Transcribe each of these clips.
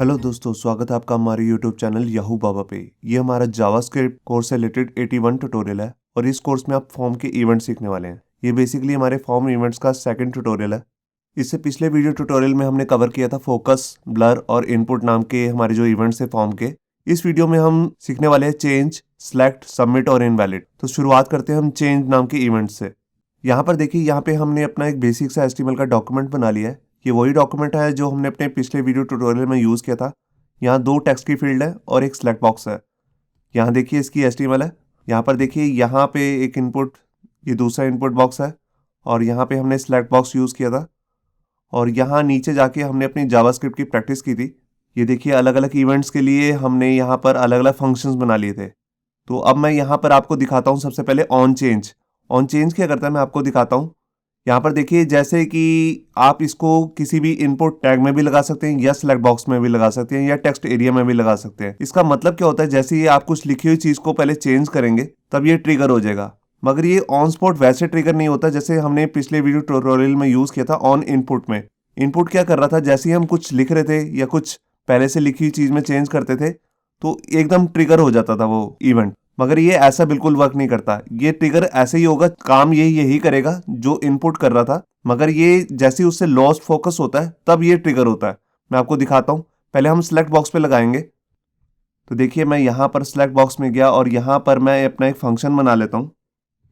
Hello दोस्तों, स्वागत है आपका हमारे यूट्यूब चैनल याहू बाबा पे। ये हमारा जावास्क्रिप्ट कोर्स से रिलेटेड 81 ट्यूटोरियल है और इस कोर्स में आप फॉर्म के इवेंट सीखने वाले हैं। ये बेसिकली हमारे फॉर्म इवेंट्स का सेकंड ट्यूटोरियल है। इससे पिछले वीडियो ट्यूटोरियल में हमने कवर किया था फोकस, ब्लर और इनपुट नाम के हमारे जो इवेंट्स है फॉर्म के। इस वीडियो में हम सीखने वाले हैं चेंज, सेलेक्ट, सबमिट और इनवैलिड। तो शुरुआत करते हैं हम चेंज नाम के इवेंट से। यहाँ पर देखिए, यहाँ पे हमने अपना एक बेसिक सा HTML का डॉक्यूमेंट बना लिया है। ये वही डॉक्यूमेंट है जो हमने अपने पिछले वीडियो ट्यूटोरियल में यूज़ किया था। यहाँ 2 टेक्स्ट की फील्ड है और एक सिलेक्ट बॉक्स है। यहाँ देखिए इसकी HTML है। यहाँ पर देखिए, यहाँ पे एक इनपुट, ये दूसरा इनपुट बॉक्स है और यहाँ पे हमने सिलेक्ट बॉक्स यूज़ किया था। और यहाँ नीचे जाके हमने अपनी जावास्क्रिप्ट की प्रैक्टिस की थी। ये देखिए, अलग अलग इवेंट्स के लिए हमने यहाँ पर अलग अलग फंक्शंस बना लिए थे। तो अब मैं यहाँ पर आपको दिखाता हूँ सबसे पहले ऑन चेंज। ऑन चेंज क्या करता है मैं आपको दिखाता हूँ। यहाँ पर देखिए, जैसे कि आप इसको किसी भी इनपुट टैग में भी लगा सकते हैं या सिलेक्ट बॉक्स में भी लगा सकते हैं या टेक्स्ट एरिया में भी लगा सकते हैं। इसका मतलब क्या होता है, जैसे ही आप कुछ लिखी हुई चीज को पहले चेंज करेंगे तब ये ट्रिगर हो जाएगा। मगर ये ऑन स्पॉट वैसे ट्रिगर नहीं होता जैसे हमने पिछले वीडियो ट्यूटोरियल में यूज किया था ऑन इनपुट में। इनपुट क्या कर रहा था, जैसे ही हम कुछ लिख रहे थे या कुछ पहले से लिखी हुई चीज में चेंज करते थे तो एकदम ट्रिगर हो जाता था वो इवेंट। मगर ये ऐसा बिल्कुल वर्क नहीं करता। ये ट्रिगर ऐसे ही होगा, काम यही करेगा जो इनपुट कर रहा था, मगर ये जैसे ही उससे लॉस्ट फोकस होता है तब ये ट्रिगर होता है। मैं आपको दिखाता हूँ। पहले हम सिलेक्ट बॉक्स पे लगाएंगे। तो देखिए, मैं यहाँ पर सिलेक्ट बॉक्स में गया और यहाँ पर मैं अपना एक फंक्शन बना लेता हूँ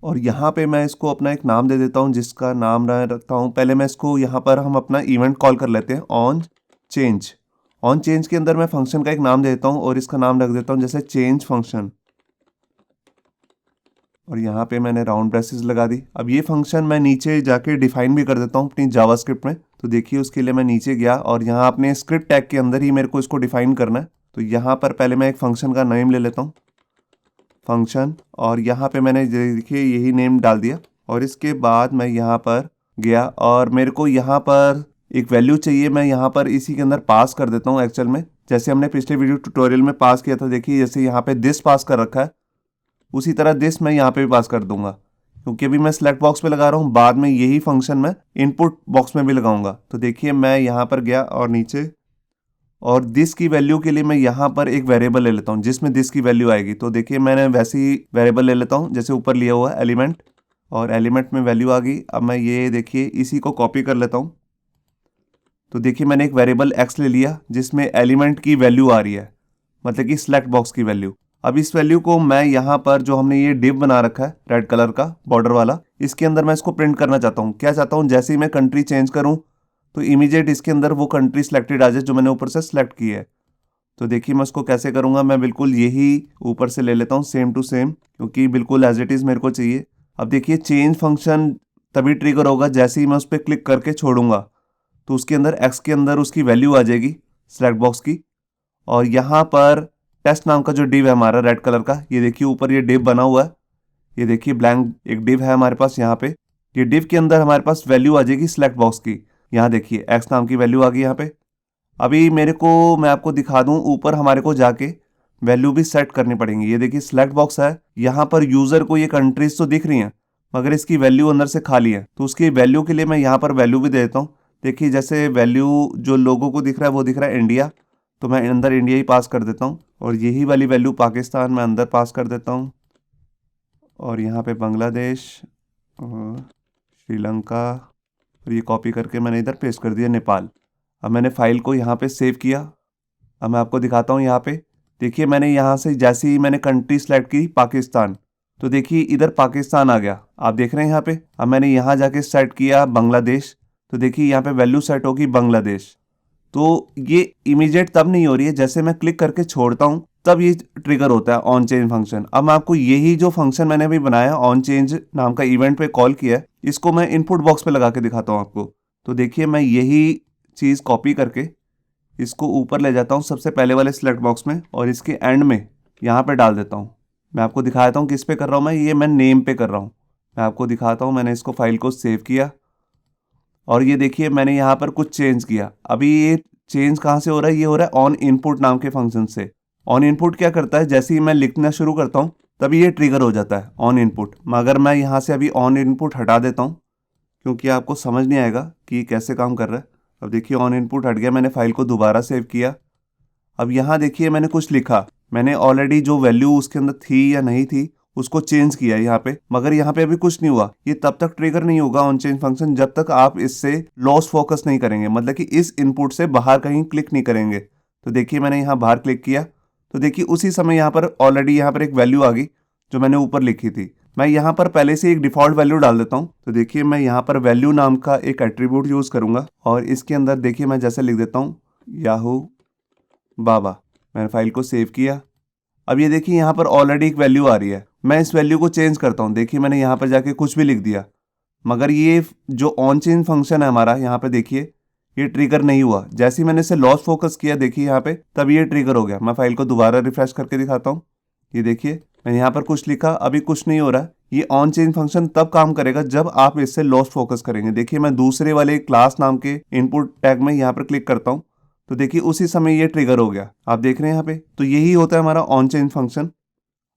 और यहाँ पे मैं इसको अपना एक नाम दे देता हूँ जिसका नाम मैं रखता हूँ। पहले मैं इसको यहाँ पर हम अपना इवेंट कॉल कर लेते हैं ऑन चेंज। ऑन चेंज के अंदर मैं फंक्शन का एक नाम दे देता हूँ और इसका नाम रख देता हूँ जैसे चेंज फंक्शन। और यहाँ पे मैंने राउंड ब्रेसेस लगा दी। अब ये फंक्शन मैं नीचे जाके डिफाइन भी कर देता हूँ अपनी जावास्क्रिप्ट में। तो देखिए, उसके लिए मैं नीचे गया और यहाँ अपने स्क्रिप्ट टैग के अंदर ही मेरे को इसको डिफाइन करना है। तो यहाँ पर पहले मैं एक फंक्शन का नेम ले लेता हूँ, फंक्शन, और यहाँ पे मैंने देखिए यही नेम डाल दिया। और इसके बाद मैं यहाँ पर गया और मेरे को यहाँ पर एक वैल्यू चाहिए। मैं यहाँ पर इसी के अंदर पास कर देता हूँ एक्चुअल में, जैसे हमने पिछले वीडियो ट्यूटोरियल में पास किया था। देखिए, जैसे यहाँ पे दिस पास कर रखा है, उसी तरह दिस मैं यहाँ पे भी पास कर दूंगा, क्योंकि अभी मैं सिलेक्ट बॉक्स पे लगा रहा हूँ, बाद में यही फंक्शन मैं इनपुट बॉक्स में भी लगाऊंगा। तो देखिए, मैं यहाँ पर गया और नीचे, और दिस की वैल्यू के लिए मैं यहाँ पर एक वेरिएबल ले लेता हूँ जिसमें दिस की वैल्यू आएगी। तो देखिए, मैंने वैसे ही वेरिएबल ले लेता हूँ जैसे ऊपर लिया हुआ है एलिमेंट, और एलिमेंट में वैल्यू आ गई। अब मैं ये देखिए इसी को कॉपी कर लेता हूँ। तो देखिए, मैंने एक वेरिएबल एक्स ले लिया जिसमें एलिमेंट की वैल्यू आ रही है, मतलब कि सिलेक्ट बॉक्स की वैल्यू। अब इस वैल्यू को मैं यहाँ पर जो हमने ये डिव बना रखा है रेड कलर का बॉर्डर वाला, इसके अंदर मैं इसको प्रिंट करना चाहता हूँ। क्या चाहता हूँ, जैसे ही मैं कंट्री चेंज करूँ तो इमीडिएट इसके अंदर वो कंट्री सिलेक्टेड आ जाए जो मैंने ऊपर से सिलेक्ट की है। तो देखिए, मैं उसको कैसे करूँगा, मैं बिल्कुल यही ऊपर से ले लेता हूँ सेम टू सेम, क्योंकि बिल्कुल एज इट इज़ मेरे को चाहिए। अब देखिए, चेंज फंक्शन तभी ट्रिगर होगा जैसे ही मैं उस पर क्लिक करके छोड़ूंगा, तो उसके अंदर एक्स के अंदर उसकी वैल्यू आ जाएगी सिलेक्ट बॉक्स की। और यहाँ पर टेस्ट नाम का जो डिव है हमारा रेड कलर का, ये देखिए ऊपर ये डिव बना हुआ है। ये देखिए ब्लैंक एक डिव है हमारे पास यहाँ पे। ये डिव के अंदर हमारे पास वैल्यू आ जाएगी सिलेक्ट बॉक्स की। यहाँ देखिए एक्स नाम की वैल्यू आ गई यहाँ पे। अभी मेरे को, मैं आपको दिखा दूं, ऊपर हमारे को जाके वैल्यू भी सेट करनी पड़ेंगी। ये देखिए सिलेक्ट बॉक्स है, यहाँ पर यूजर को ये कंट्रीज तो दिख रही हैं मगर इसकी वैल्यू अंदर से खाली है। तो उसकी वैल्यू के लिए मैं यहाँ पर वैल्यू भी दे देता हूँ। देखिए, जैसे वैल्यू जो लोगों को दिख रहा है वो दिख रहा है इंडिया, तो मैं अंदर इंडिया ही पास कर देता हूँ। और यही वाली वैल्यू पाकिस्तान मैं अंदर पास कर देता हूँ। और यहाँ पे बांग्लादेश और श्रीलंका, और ये कॉपी करके मैंने इधर पेस्ट कर दिया नेपाल। अब मैंने फाइल को यहाँ पे सेव किया। अब मैं आपको दिखाता हूँ। यहाँ पे देखिए, मैंने यहाँ से जैसे ही मैंने कंट्री सेलेक्ट की पाकिस्तान, तो देखिए इधर पाकिस्तान आ गया, आप देख रहे हैं यहाँ पे। अब मैंने यहाँ जाके सेट किया बांग्लादेश, तो देखिए यहाँ पे वैल्यू सेट होगी बांग्लादेश। तो ये इमीडिएट तब नहीं हो रही है, जैसे मैं क्लिक करके छोड़ता हूँ तब ये ट्रिगर होता है ऑन चेंज फंक्शन। अब मैं आपको यही जो फंक्शन मैंने अभी बनाया ऑन चेंज नाम का इवेंट पे कॉल किया है, इसको मैं इनपुट बॉक्स पे लगा के दिखाता हूँ आपको। तो देखिए, मैं यही चीज़ कॉपी करके इसको ऊपर ले जाता हूँ सबसे पहले वाले सिलेक्ट बॉक्स में, और इसके एंड में यहाँ पे डाल देता हूँ। मैं आपको दिखाता हूँ किस पे कर रहा हूँ, मैं नेम पे कर रहा हूँ। मैं आपको दिखाता हूँ। मैंने इसको फाइल को सेव किया और ये देखिए मैंने यहाँ पर कुछ चेंज किया। अभी ये चेंज कहाँ से हो रहा है, ये हो रहा है ऑन इनपुट नाम के फंक्शन से। ऑन इनपुट क्या करता है, जैसे ही मैं लिखना शुरू करता हूँ तभी ये ट्रिगर हो जाता है ऑन इनपुट। मगर मैं यहाँ से अभी ऑन इनपुट हटा देता हूँ क्योंकि आपको समझ नहीं आएगा कि कैसे काम कर रहा है। अब देखिए ऑन इनपुट हट गया। मैंने फाइल को दोबारा सेव किया अब यहाँ देखिए मैंने कुछ लिखा, मैंने ऑलरेडी जो वैल्यू उसके अंदर थी या नहीं थी उसको चेंज किया यहाँ पे, मगर यहाँ पे अभी कुछ नहीं हुआ। ये तब तक ट्रिगर नहीं होगा ऑन चेंज फंक्शन जब तक आप इससे लॉस फोकस नहीं करेंगे, मतलब कि इस इनपुट से बाहर कहीं क्लिक नहीं करेंगे। तो देखिए मैंने यहाँ बाहर क्लिक किया तो देखिए उसी समय यहाँ पर ऑलरेडी यहाँ पर एक वैल्यू आ गई जो मैंने ऊपर लिखी थी। मैं यहाँ पर पहले से एक डिफॉल्ट वैल्यू डाल देता हूँ। तो देखिए मैं यहाँ पर वैल्यू नाम का एक एट्रीब्यूट यूज करूंगा और इसके अंदर देखिए मैं जैसे लिख देता हूँ याहू बाबा। मैंने फाइल को सेव किया। अब ये देखिए यहाँ पर ऑलरेडी एक वैल्यू आ रही है, मैं इस वैल्यू को चेंज करता हूँ। देखिए मैंने यहाँ पर जाके कुछ भी लिख दिया, मगर ये जो ऑन चेंज फंक्शन है हमारा यहाँ पे देखिए ये ट्रिगर नहीं हुआ। जैसे ही मैंने इसे लॉस फोकस किया देखिए यहाँ पे तब ये ट्रिगर हो गया। मैं फाइल को दोबारा रिफ्रेश करके दिखाता हूँ। ये देखिए मैंने यहाँ पर कुछ लिखा, अभी कुछ नहीं हो रहा। ये ऑन चेंज फंक्शन तब काम करेगा जब आप इससे लॉस फोकस करेंगे। देखिए मैं दूसरे वाले क्लास नाम के इनपुट टैग में यहाँ पर क्लिक करता हूँ तो देखिए उसी समय ये ट्रिगर हो गया, आप देख रहे हैं यहाँ पे। तो यही होता है हमारा ऑन चेंज फंक्शन।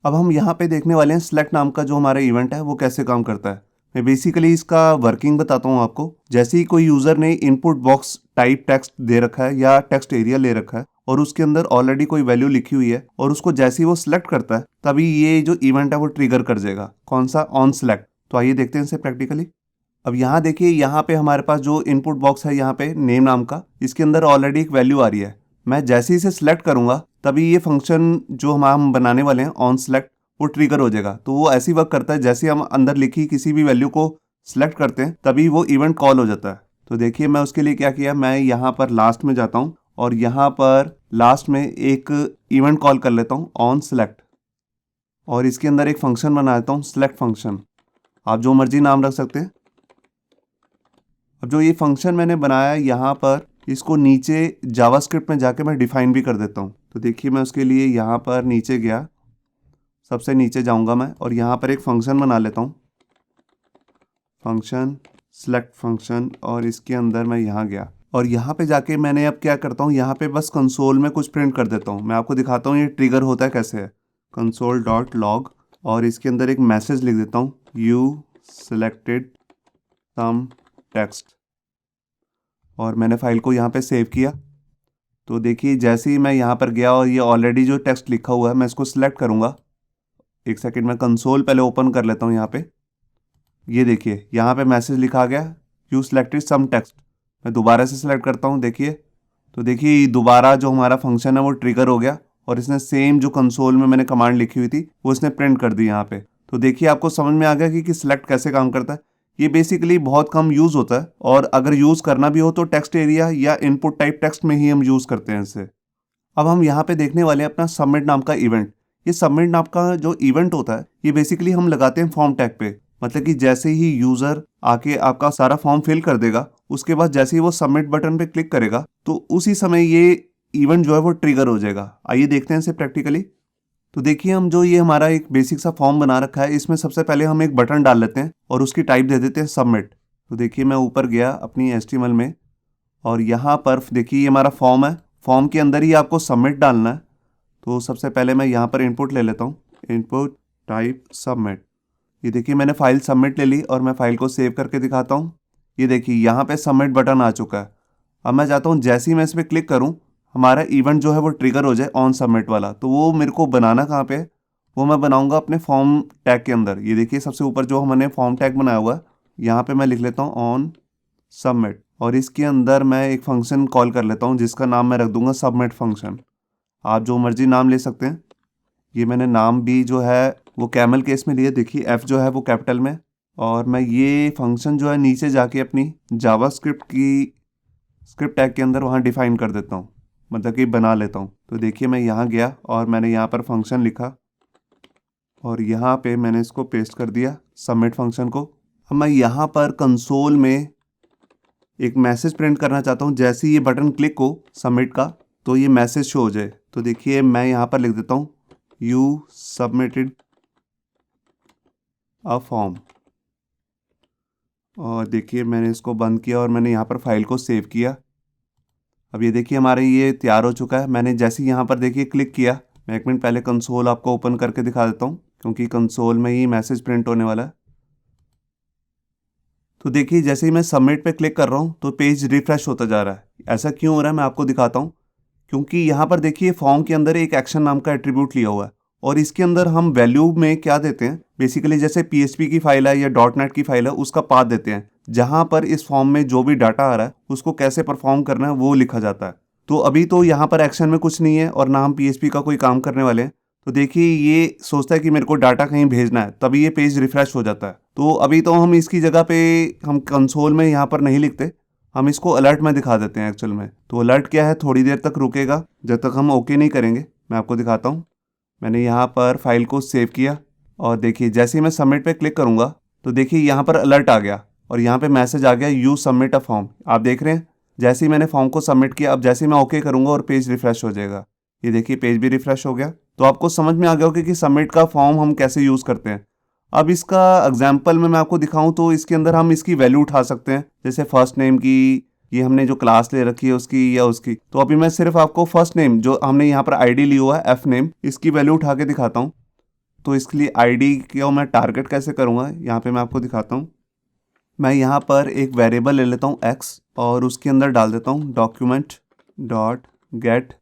अब हम यहाँ पे देखने वाले हैं सिलेक्ट नाम का जो हमारा इवेंट है वो कैसे काम करता है। मैं बेसिकली इसका वर्किंग बताता हूँ आपको। जैसे ही कोई यूजर ने इनपुट बॉक्स टाइप टेक्स्ट दे रखा है या टेक्स्ट एरिया ले रखा है और उसके अंदर ऑलरेडी कोई वैल्यू लिखी हुई है और उसको जैसे ही वो सिलेक्ट करता है तभी ये जो इवेंट है वो ट्रिगर कर जाएगा। कौन सा? On select. तो आइए देखते हैं इसे प्रैक्टिकली। अब यहाँ देखिए यहाँ पे हमारे पास जो इनपुट बॉक्स है यहाँ पे नेम नाम का, इसके अंदर ऑलरेडी एक वैल्यू आ रही है। मैं जैसे ही इसे सिलेक्ट करूंगा तभी ये फंक्शन जो हम बनाने वाले हैं ऑन सिलेक्ट वो ट्रिगर हो जाएगा। तो वो ऐसी वर्क करता है जैसे हम अंदर लिखी किसी भी वैल्यू को सिलेक्ट करते हैं तभी वो इवेंट कॉल हो जाता है। तो देखिए मैं उसके लिए क्या किया, मैं यहाँ पर लास्ट में जाता हूँ और यहाँ पर लास्ट में एक इवेंट कॉल कर लेता हूँ ऑन सिलेक्ट और इसके अंदर एक फंक्शन बना देता हूँ सिलेक्ट फंक्शन। आप जो मर्जी नाम रख सकते हैं। अब जो ये फंक्शन मैंने बनाया है यहाँ पर इसको नीचे जावास्क्रिप्ट में जाके मैं डिफाइन भी कर देता हूँ। तो देखिए मैं उसके लिए यहाँ पर नीचे गया, सबसे नीचे जाऊँगा मैं और यहाँ पर एक फंक्शन बना लेता हूँ, फंक्शन सिलेक्ट फंक्शन। और इसके अंदर मैं यहाँ गया और यहाँ पे जाके मैंने अब क्या करता हूँ, यहाँ पे बस कंसोल में कुछ प्रिंट कर देता हूँ। मैं आपको दिखाता हूँ ये ट्रिगर होता है कैसे है। कंसोल डॉट लॉग और इसके अंदर एक मैसेज लिख देता हूँ, यू सिलेक्टेड सम टेक्स्ट। और मैंने फाइल को यहाँ पे सेव किया। तो देखिए जैसे ही मैं यहाँ पर गया और ये ऑलरेडी जो टेक्स्ट लिखा हुआ है मैं इसको सिलेक्ट करूँगा। एक सेकंड में कंसोल पहले ओपन कर लेता हूँ यहाँ पे। ये देखिए यहाँ पे मैसेज लिखा गया, यू सिलेक्टेड सम टेक्स्ट। मैं दोबारा से सिलेक्ट करता हूँ देखिए। तो देखिए दोबारा जो हमारा फंक्शन है वो ट्रिगर हो गया और इसने सेम जो कंसोल में मैंने कमांड लिखी हुई थी वो इसने प्रिंट कर दी यहाँ पे। तो देखिए आपको समझ में आ गया कि सिलेक्ट कैसे काम करता है। ये बेसिकली बहुत कम यूज़ होता है और अगर यूज़ करना भी हो तो टेक्स्ट एरिया या इनपुट टाइप टेक्स्ट में ही हम यूज़ करते हैं इसे। अब हम यहाँ पे देखने वाले हैं अपना सबमिट नाम का इवेंट। ये सबमिट नाम का जो इवेंट होता है ये बेसिकली हम लगाते हैं फॉर्म टैग पे। मतलब कि जैसे ही यूज़र आके आपका सारा फॉर्म फिल कर देगा उसके बाद जैसे ही वो सबमिट बटन पे क्लिक करेगा तो उसी समय ये इवेंट जो है वो ट्रिगर हो जाएगा। आइए देखते हैं इसे प्रैक्टिकली। तो देखिए हम जो ये हमारा एक बेसिक सा फॉर्म बना रखा है इसमें सबसे पहले हम एक बटन डाल लेते हैं और उसकी टाइप दे देते हैं सबमिट। तो देखिए मैं ऊपर गया अपनी HTML में और यहाँ पर देखिए ये हमारा फॉर्म है, फॉर्म के अंदर ही आपको सबमिट डालना है। तो सबसे पहले मैं यहाँ पर इनपुट ले लेता हूँ, इनपुट टाइप सबमिट। ये देखिए मैंने फाइल सबमिट ले ली और मैं फाइल को सेव करके दिखाता हूँ। ये देखिए यहाँ पे सबमिट बटन आ चुका है। अब मैं चाहता हूँ जैसे ही मैं इस पर क्लिक करूँ हमारा इवेंट जो है वो ट्रिगर हो जाए ऑन सबमिट वाला। तो वो मेरे को बनाना कहाँ पे है, वो मैं बनाऊंगा अपने फॉर्म टैग के अंदर। ये देखिए सबसे ऊपर जो हमने फॉर्म टैग बनाया हुआ है यहाँ पे मैं लिख लेता हूँ ऑन सबमिट और इसके अंदर मैं एक फंक्शन कॉल कर लेता हूँ जिसका नाम मैं रख दूंगा सबमिट फंक्शन। आप जो मर्जी नाम ले सकते हैं। ये मैंने नाम भी जो है वो कैमल केस में लिए, देखिए F जो है वो कैपिटल में। और मैं ये फंक्शन जो है नीचे जाके अपनी जावास्क्रिप्ट की स्क्रिप्ट टैग के अंदर वहाँ डिफाइन कर देता हूँ, मतलब कि बना लेता हूँ। तो देखिए मैं यहाँ गया और मैंने यहाँ पर फंक्शन लिखा और यहाँ पे मैंने इसको पेस्ट कर दिया सबमिट फंक्शन को। अब मैं यहाँ पर कंसोल में एक मैसेज प्रिंट करना चाहता हूँ, जैसे ही ये बटन क्लिक हो सबमिट का तो ये मैसेज शो हो जाए। तो देखिए मैं यहाँ पर लिख देता हूँ यू सबमिटेड अ फॉर्म और देखिए मैंने इसको बंद किया और मैंने यहाँ पर फाइल को सेव किया। अब ये देखिए हमारे ये तैयार हो चुका है। मैंने जैसे यहाँ पर देखिए क्लिक किया, मैं एक मिनट पहले कंसोल आपको ओपन करके दिखा देता हूँ क्योंकि कंसोल में ही मैसेज प्रिंट होने वाला है। तो देखिए जैसे ही मैं सबमिट पे क्लिक कर रहा हूँ तो पेज रिफ्रेश होता जा रहा है। ऐसा क्यों हो रहा है मैं आपको दिखाता हूँ। क्योंकि यहाँ पर देखिए फॉर्म के अंदर एक एक्शन नाम का एट्रीब्यूट लिया हुआ है और इसके अंदर हम वैल्यू में क्या देते हैं, बेसिकली जैसे PHP की फाइल है या .NET की फाइल है उसका पाथ देते हैं, जहाँ पर इस फॉर्म में जो भी डाटा आ रहा है उसको कैसे परफॉर्म करना है वो लिखा जाता है। तो अभी तो यहाँ पर एक्शन में कुछ नहीं है और ना हम PHP का कोई काम करने वाले हैं। तो देखिए ये सोचता है कि मेरे को डाटा कहीं भेजना है, तभी ये पेज रिफ्रेश हो जाता है। तो अभी तो हम इसकी जगह पे हम कंसोल में यहाँ पर नहीं लिखते, हम इसको अलर्ट में दिखा देते हैं एक्चुअल में। तो अलर्ट क्या है, थोड़ी देर तक रुकेगा जब तक हम ओके नहीं करेंगे। मैं आपको दिखाता हूँ। मैंने यहाँ पर फाइल को सेव किया और देखिए जैसे ही मैं सबमिट पे क्लिक करूँगा तो देखिए यहाँ पर अलर्ट आ गया और यहाँ पे मैसेज आ गया यू सबमिट अ फॉर्म। आप देख रहे हैं जैसे ही मैंने फॉर्म को सबमिट किया, अब जैसे ही मैं ओके करूँगा और पेज रिफ्रेश हो जाएगा। ये देखिए पेज भी रिफ्रेश हो गया। तो आपको समझ में आ गया होगा कि सबमिट का फॉर्म हम कैसे यूज़ करते हैं। अब इसका एग्जाम्पल में मैं आपको दिखाऊं तो इसके अंदर हम इसकी वैल्यू उठा सकते हैं, जैसे फर्स्ट नेम की, ये हमने जो क्लास ले रखी है उसकी या उसकी। तो अभी मैं सिर्फ आपको फर्स्ट नेम जो हमने यहाँ पर आईडी लिया हुआ है एफ नेम, इसकी वैल्यू उठा के दिखाता हूँ। तो इसके लिए आईडी को मैं टारगेट कैसे करूँगा, यहाँ पे मैं आपको दिखाता हूँ। मैं यहाँ पर एक वेरिएबल ले लेता हूँ एक्स और उसके अंदर डाल देता हूँ document dot gate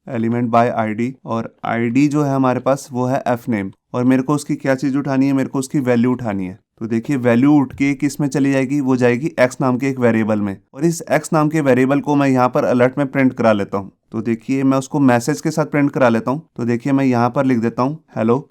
element by ID, और आईडी जो है हमारे पास वो है एफ नेम, और मेरे को उसकी क्या चीज़ उठानी है, मेरे को उसकी वैल्यू उठानी है। तो देखिए वैल्यू उठ के किस में चली जाएगी, वो जाएगी एक्स नाम के एक वेरिएबल में, और इस एक्स नाम के वेरिएबल को मैं यहाँ पर अलर्ट में प्रिंट करा लेता हूँ। तो देखिए मैं उसको मैसेज के साथ प्रिंट करा लेता हूँ। तो देखिए मैं यहाँ पर लिख देता हूँ हेलो।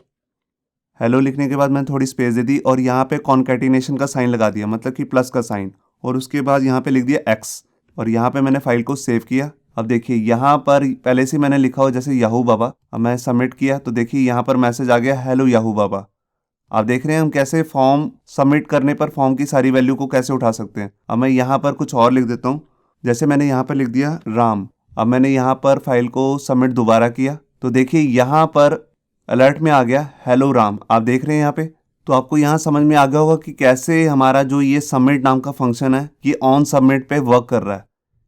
हेलो लिखने के बाद मैंने थोड़ी स्पेस दे दी और यहाँ पे कॉन्कैटिनेशन का साइन लगा दिया, मतलब कि प्लस का साइन, और उसके बाद यहाँ पे लिख दिया एक्स, और यहाँ पे मैंने फाइल को सेव किया। अब देखिए यहाँ पर पहले से मैंने लिखा हो जैसे याहू बाबा। अब मैं सबमिट किया तो देखिए यहाँ पर मैसेज आ गया हेलो याहू बाबा। आप देख रहे हैं हम कैसे फॉर्म सबमिट करने पर फॉर्म की सारी वैल्यू को कैसे उठा सकते हैं। अब मैं यहाँ पर कुछ और लिख देता हूँ, जैसे मैंने यहाँ पर लिख दिया राम। अब मैंने यहाँ पर फाइल को सबमिट दोबारा किया तो देखिए यहाँ पर अलर्ट में आ गया हेलो राम। आप देख रहे हैं यहाँ पे। तो आपको यहाँ समझ में आ गया होगा कि कैसे हमारा जो ये सबमिट नाम का फंक्शन है ये ऑन सबमिट पे वर्क कर रहा है।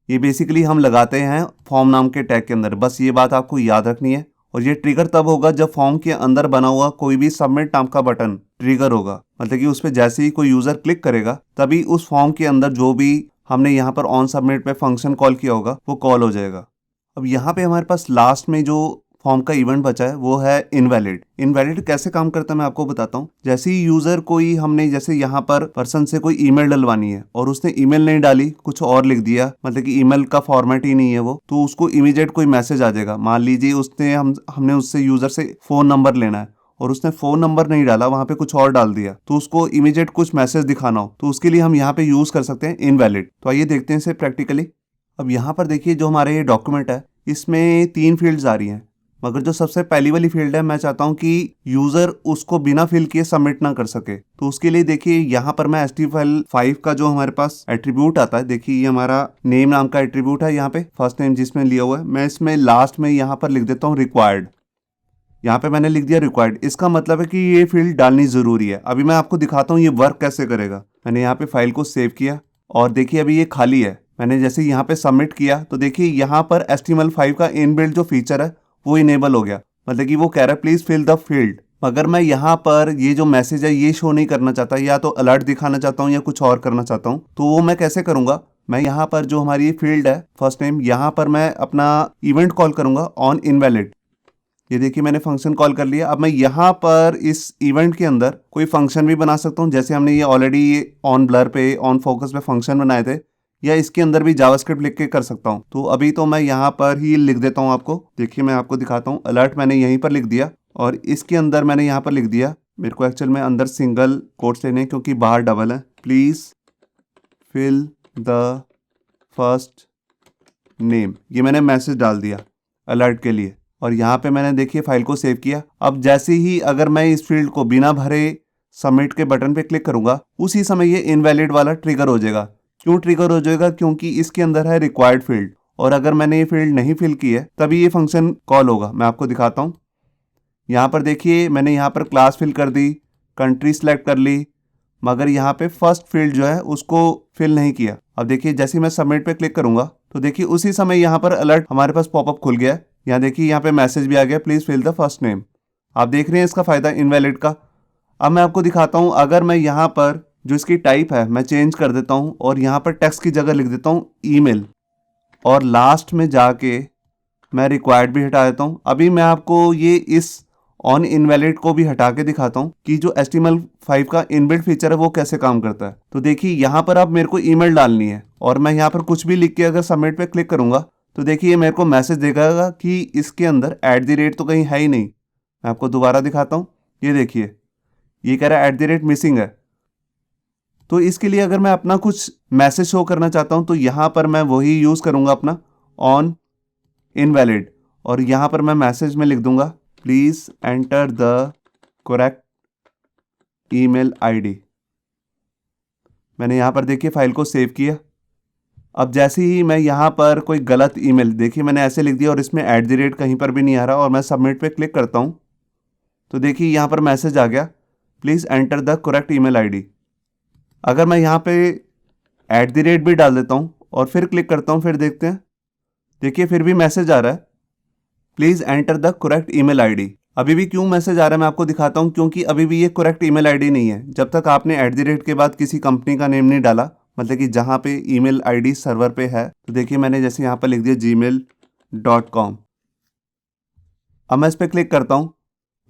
ये बेसिकली हम लगाते हैं फॉर्म नाम के टैग के अंदर, बस ये बात आपको याद रखनी है। और ये ट्रिगर तब होगा जब फॉर्म के अंदर बना हुआ कोई भी सबमिट नाम का बटन ट्रिगर होगा, मतलब कि उस पर जैसे ही कोई यूजर क्लिक करेगा तभी उस फॉर्म के अंदर जो भी हमने यहाँ पर ऑन सबमिट पे फंक्शन कॉल किया होगा वो कॉल हो जाएगा। अब यहाँ पे हमारे पास लास्ट में जो फॉर्म का इवेंट बचा है वो है इनवैलिड। इनवैलिड कैसे काम करता है मैं आपको बताता हूँ। जैसे ही यूजर कोई हमने जैसे यहाँ पर पर्सन से कोई ईमेल डलवानी है और उसने ईमेल नहीं डाली, कुछ और लिख दिया, मतलब कि ईमेल का फॉर्मेट ही नहीं है वो, तो उसको इमीडिएट कोई मैसेज आ जाएगा। मान लीजिए उसने हमने उससे यूजर से फोन नंबर लेना है और उसने फोन नंबर नहीं डाला, वहां पे कुछ और डाल दिया, तो उसको इमीडिएट कुछ मैसेज दिखाना हो तो उसके लिए हम यहाँ पे यूज कर सकते हैं इनवैलिड। तो आइए देखते हैं इसे प्रैक्टिकली। अब यहाँ पर देखिए जो हमारे ये डॉक्यूमेंट है इसमें 3 फील्ड्स आ रही हैं, मगर जो सबसे पहली वाली फील्ड है मैं चाहता हूं कि यूजर उसको बिना फिल किए सबमिट ना कर सके। तो उसके लिए देखिए यहाँ पर मैं HTML5 का जो हमारे पास एट्रीब्यूट आता है, देखिए ये हमारा नेम नाम का एट्रीब्यूट है, यहाँ पे फर्स्ट नेम जिसमें लिया हुआ है, मैं इसमें लास्ट में यहाँ पर लिख देता हूँ रिक्वायर्ड। यहाँ पे मैंने लिख दिया रिक्वायर्ड, इसका मतलब है कि ये फील्ड डालनी जरूरी है। अभी मैं आपको दिखाता हूँ ये वर्क कैसे करेगा। मैंने यहाँ पे फाइल को सेव किया और देखिए अभी ये खाली है। मैंने जैसे यहाँ पे सबमिट किया तो देखिए यहाँ पर HTML5 का इनबिल्ट जो फीचर है वो इनेबल हो गया, मतलब कि वो कह रहा है प्लीज फिल द फील्ड। अगर मैं यहाँ पर ये जो मैसेज है ये शो नहीं करना चाहता, या तो अलर्ट दिखाना चाहता हूँ या कुछ और करना चाहता हूँ, तो वो मैं कैसे करूंगा। मैं यहाँ पर जो हमारी ये फील्ड है फर्स्ट नेम, यहाँ पर मैं अपना इवेंट कॉल करूंगा ऑन इनवैलिड। ये देखिए मैंने फंक्शन कॉल कर लिया। अब मैं यहाँ पर इस इवेंट के अंदर कोई फंक्शन भी बना सकता हूँ, जैसे हमने ये ऑलरेडी ऑन ब्लर पे ऑन फोकस पे फंक्शन बनाए थे, या इसके अंदर भी जावास्क्रिप्ट लिख के कर सकता हूँ। तो अभी तो मैं यहाँ पर ही लिख देता हूँ आपको, देखिए मैं आपको दिखाता हूँ। अलर्ट मैंने यहीं पर लिख दिया और इसके अंदर मैंने यहाँ पर लिख दिया, मेरे को एक्चुअल में अंदर सिंगल कोट्स लेने हैं क्योंकि बाहर डबल है, please fill the first name. ये मैंने मैसेज डाल दिया अलर्ट के लिए और यहाँ पे मैंने देखिए फाइल को सेव किया। अब जैसे ही अगर मैं इस फील्ड को बिना भरे सबमिट के बटन पे क्लिक करूंगा उसी समय ये इनवैलिड वाला ट्रिगर हो जाएगा। क्यों ट्रिगर हो जाएगा, क्योंकि इसके अंदर है रिक्वायर्ड फील्ड, और अगर मैंने ये फील्ड नहीं फिल की है तभी ये फंक्शन कॉल होगा। मैं आपको दिखाता हूँ। यहाँ पर देखिए मैंने यहाँ पर क्लास फिल कर दी, कंट्री सेलेक्ट कर ली, मगर यहाँ पे फर्स्ट फील्ड जो है उसको फिल नहीं किया। अब देखिए जैसे मैं सबमिट पे क्लिक करूंगा तो देखिए उसी समय यहाँ पर अलर्ट हमारे पास पॉपअप खुल गया है। यहाँ देखिए यहाँ पे मैसेज भी आ गया please fill the first name. आप देख रहे हैं इसका फायदा इनवैलिड का। अब मैं आपको दिखाता हूँ, अगर मैं यहाँ पर जो इसकी टाइप है मैं चेंज कर देता हूँ और यहाँ पर टेक्स्ट की जगह लिख देता हूँ ईमेल, और लास्ट में जाके मैं रिक्वायर्ड भी हटा देता हूँ। अभी मैं आपको ये इस ऑन इनवैलिड को भी हटा के दिखाता हूँ कि जो HTML5 का इनबिल्ट फीचर है वो कैसे काम करता है। तो देखिए यहाँ पर अब मेरे को ईमेल डालनी है और मैं यहाँ पर कुछ भी लिख के अगर सबमिट पे क्लिक करूंगा तो देखिए मेरे को मैसेज देगा कि इसके अंदर @ तो कहीं है ही नहीं। मैं आपको दोबारा दिखाता हूँ, ये देखिए ये कह रहा है @ मिसिंग है। तो इसके लिए अगर मैं अपना कुछ मैसेज शो करना चाहता हूँ तो यहाँ पर मैं वही यूज़ करूँगा अपना ऑन इनवैलिड, और यहाँ पर मैं मैसेज में लिख दूंगा please enter the correct email ID। मैंने यहाँ पर देखिए फाइल को सेव किया। अब जैसे ही मैं यहाँ पर कोई गलत ईमेल, देखिए मैंने ऐसे लिख दिया और इसमें @ कहीं पर भी नहीं आ रहा, और मैं सबमिट पे क्लिक करता हूँ तो देखिए यहाँ पर मैसेज आ गया please enter the correct email ID। अगर मैं यहाँ पे @ भी डाल देता हूँ और फिर क्लिक करता हूँ, फिर देखते हैं, देखिए फिर भी मैसेज आ रहा है please enter the correct email ID। अभी भी क्यों मैसेज आ रहा है मैं आपको दिखाता हूँ, क्योंकि अभी भी ये करेक्ट ईमेल ID नहीं है। जब तक आपने @ के बाद किसी कंपनी का नेम नहीं डाला, मतलब कि जहाँ पे ईमेल ID सर्वर पे है, तो देखिए मैंने जैसे यहाँ पर लिख दिया gmail.com। अब मैं इस पर क्लिक करता हूँ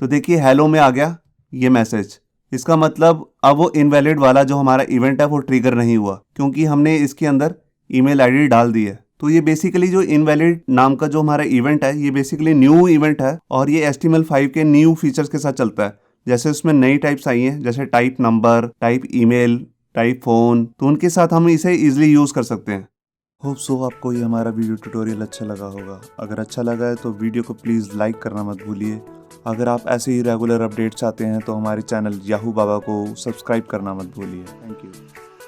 तो देखिए हेलो में आ गया ये मैसेज। इसका मतलब अब वो इनवैलिड वाला जो हमारा इवेंट है वो ट्रिगर नहीं हुआ, क्योंकि हमने इसके अंदर ईमेल ID डाल दी है। तो ये बेसिकली जो इनवैलिड नाम का जो हमारा इवेंट है ये बेसिकली न्यू इवेंट है, और ये HTML5 के न्यू फीचर्स के साथ चलता है। जैसे उसमें नई टाइप्स आई हैं, जैसे type number, type email, type phone, तो उनके साथ हम इसे ईजिली यूज़ कर सकते हैं। होप सो आपको ये हमारा वीडियो ट्यूटोरियल अच्छा लगा होगा। अगर अच्छा लगा है तो वीडियो को प्लीज़ लाइक करना मत भूलिए। अगर आप ऐसे ही रेगुलर अपडेट चाहते हैं तो हमारे चैनल याहू बाबा को सब्सक्राइब करना मत भूलिए। Thank you.